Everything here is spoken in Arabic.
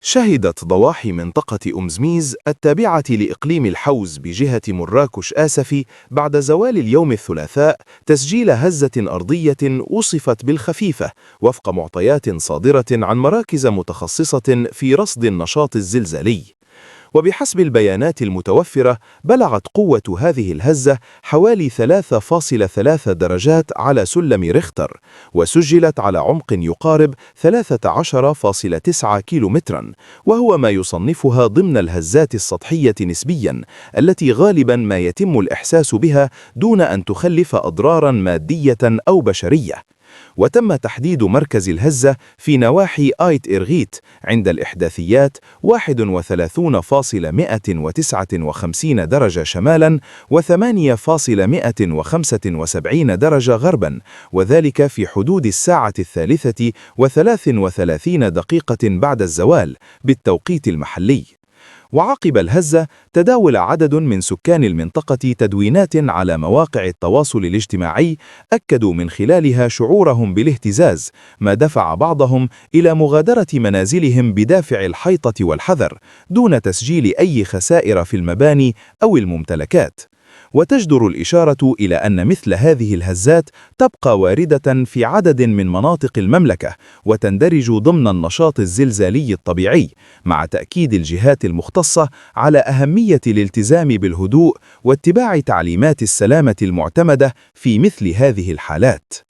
شهدت ضواحي منطقة أمزميز التابعة لإقليم الحوز بجهة مراكش آسفي بعد زوال اليوم الثلاثاء تسجيل هزة أرضية وصفت بالخفيفة وفق معطيات صادرة عن مراكز متخصصة في رصد النشاط الزلزالي. وبحسب البيانات المتوفرة بلغت قوة هذه الهزة حوالي 3.3 درجات على سلم ريختر، وسجلت على عمق يقارب 13.9 كيلومترا، وهو ما يصنفها ضمن الهزات السطحية نسبيا التي غالبا ما يتم الإحساس بها دون أن تخلف أضرارا مادية أو بشرية. وتم تحديد مركز الهزة في نواحي آيت إرغيت عند الإحداثيات 31.159 درجة شمالا و8.175 درجة غربا، وذلك في حدود الساعة 3:33 بعد الزوال بالتوقيت المحلي. وعقب الهزة تداول عدد من سكان المنطقة تدوينات على مواقع التواصل الاجتماعي أكدوا من خلالها شعورهم بالاهتزاز، ما دفع بعضهم إلى مغادرة منازلهم بدافع الحيطة والحذر دون تسجيل أي خسائر في المباني أو الممتلكات. وتجدر الإشارة إلى أن مثل هذه الهزات تبقى واردة في عدد من مناطق المملكة وتندرج ضمن النشاط الزلزالي الطبيعي، مع تأكيد الجهات المختصة على أهمية الالتزام بالهدوء واتباع تعليمات السلامة المعتمدة في مثل هذه الحالات.